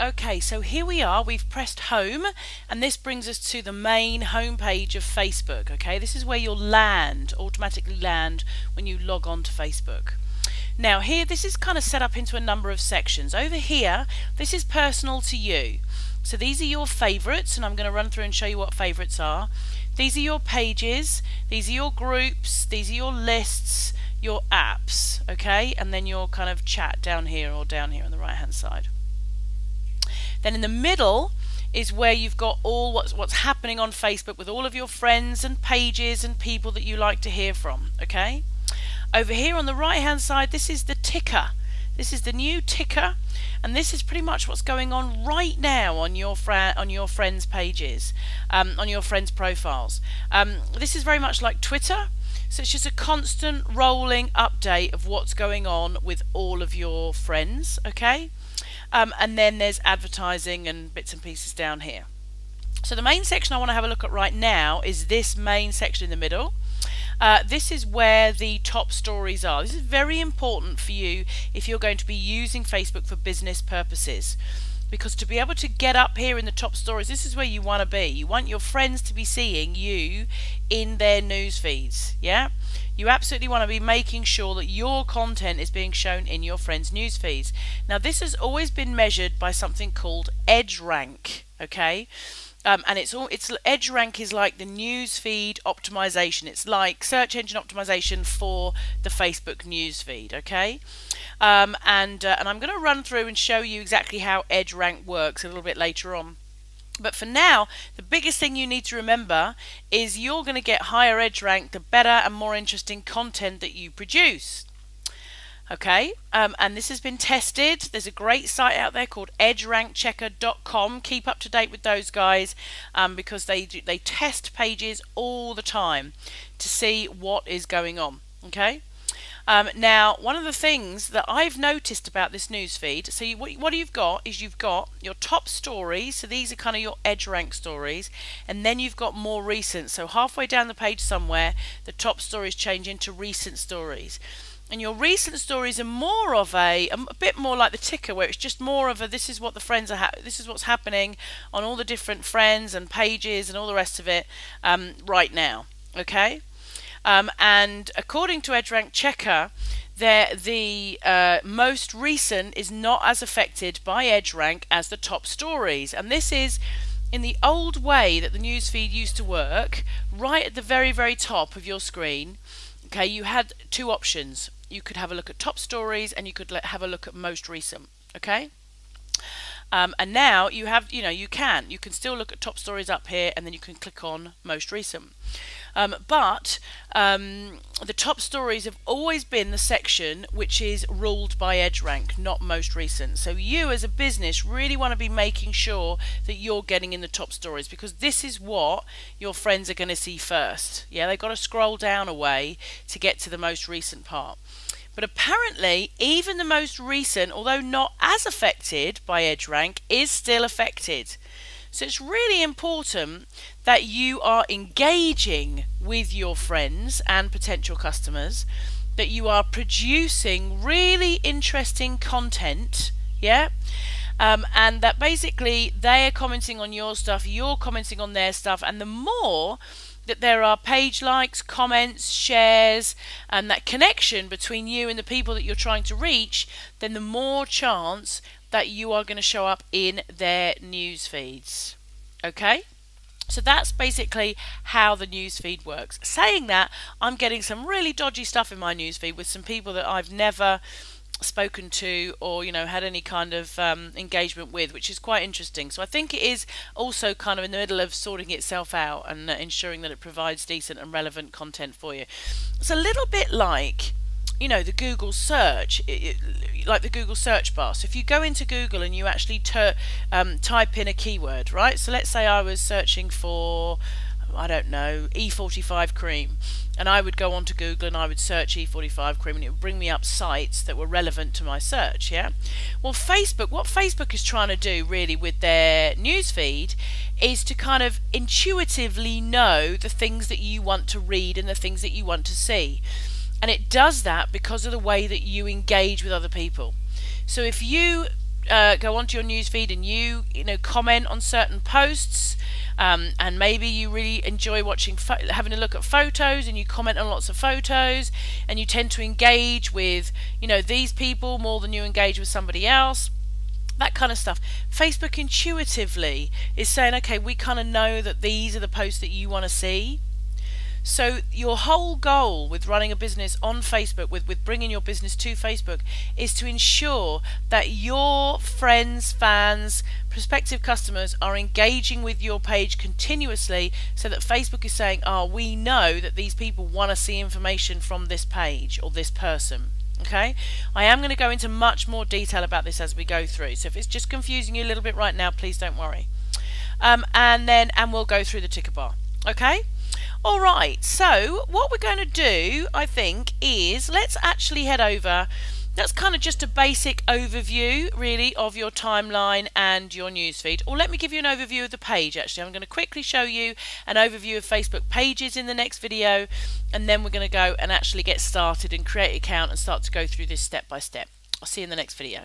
Okay, so here we are, we've pressed home, and this brings us to the main home page of Facebook. Okay, this is where you'll automatically land when you log on to Facebook. Now here, this is kind of set up into a number of sections. Over here, this is personal to you. So these are your favorites, and I'm going to run through and show you what favorites are. These are your pages, these are your groups, these are your lists, your apps, okay, and then your kind of chat down here or down here on the right hand side. Then in the middle is where you've got all what's happening on Facebook with all of your friends and pages and people that you like to hear from, okay? Over here on the right hand side, this is the ticker. This is the new ticker, and this is pretty much what's going on right now on your friends' pages, on your friends' profiles. This is very much like Twitter, so it's just a constant rolling update of what's going on with all of your friends, okay? And then there's advertising and bits and pieces down here. So the main section I want to have a look at right now is this main section in the middle. This is where the top stories are. This is very important for you if you're going to be using Facebook for business purposes, because to be able to get up here in the top stories, this is where you want to be. You want your friends to be seeing you in their news feeds, yeah? You absolutely want to be making sure that your content is being shown in your friends' news feeds. Now this has always been measured by something called edge rank, okay? And edge rank is like the news feed optimization. It's like search engine optimization for the Facebook news feed, okay? And I'm going to run through and show you exactly how edge rank works a little bit later on. But for now, the biggest thing you need to remember is you're going to get higher edge rank the better and more interesting content that you produce. Okay, and this has been tested. There's a great site out there called edgerankchecker.com. Keep up to date with those guys because they test pages all the time to see what is going on. Okay. Now, one of the things that I've noticed about this news feed, so what you've got is you've got your top stories, so these are kind of your edge rank stories, and then you've got more recent. So halfway down the page somewhere, the top stories change into recent stories. And your recent stories are more of a bit more like the ticker, where it's just more of a this is what the friends are this is what's happening on all the different friends and pages and all the rest of it right now. Okay. And according to EdgeRank Checker, the most recent is not as affected by EdgeRank as the top stories. And this is in the old way that the newsfeed used to work. Right at the very, very top of your screen, okay, you had two options. You could have a look at top stories and you could have a look at most recent, okay? And now you have, you can still look at top stories up here, and then you can click on most recent. But the top stories have always been the section which is ruled by EdgeRank, not most recent. So you as a business really want to be making sure that you're getting in the top stories, because this is what your friends are going to see first. Yeah, they've got to scroll down a way to get to the most recent part. But apparently, even the most recent, although not as affected by EdgeRank, is still affected. So it's really important that you are engaging with your friends and potential customers, that you are producing really interesting content, yeah? And that basically they are commenting on your stuff, you're commenting on their stuff, and the more that there are page likes, comments, shares, and that connection between you and the people that you're trying to reach, then the more chance that you are going to show up in their news feeds. Okay? So that's basically how the news feed works. Saying that, I'm getting some really dodgy stuff in my news feed with some people that I've never spoken to or had any kind of engagement with, which is quite interesting. So I think it is also kind of in the middle of sorting itself out and ensuring that it provides decent and relevant content for you. It's a little bit like the Google search, like the Google search bar. So if you go into Google and you actually type in a keyword, right? So let's say I was searching for, I don't know, E45 cream, and I would go onto Google and I would search E45 cream, and it would bring me up sites that were relevant to my search, yeah? Well, what Facebook is trying to do really with their newsfeed is to kind of intuitively know the things that you want to read and the things that you want to see. And it does that because of the way that you engage with other people. So if you go onto your newsfeed and you know, comment on certain posts, and maybe you really enjoy watching, having a look at photos, and you comment on lots of photos, and you tend to engage with, you know, these people more than you engage with somebody else, that kind of stuff. Facebook intuitively is saying, okay, we kind of know that these are the posts that you want to see. So your whole goal with running a business on Facebook, with bringing your business to Facebook, is to ensure that your friends, fans, prospective customers are engaging with your page continuously, so that Facebook is saying, oh, we know that these people want to see information from this page or this person. Okay, I am going to go into much more detail about this as we go through, so if it's just confusing you a little bit right now, please don't worry. And we'll go through the ticker bar. Okay. Alright, so what we're going to do, I think, is let's actually head over. That's kind of just a basic overview, really, of your timeline and your newsfeed. Or let me give you an overview of the page, actually. I'm going to quickly show you an overview of Facebook pages in the next video, and then we're going to go and actually get started and create an account and start to go through this step by step. I'll see you in the next video.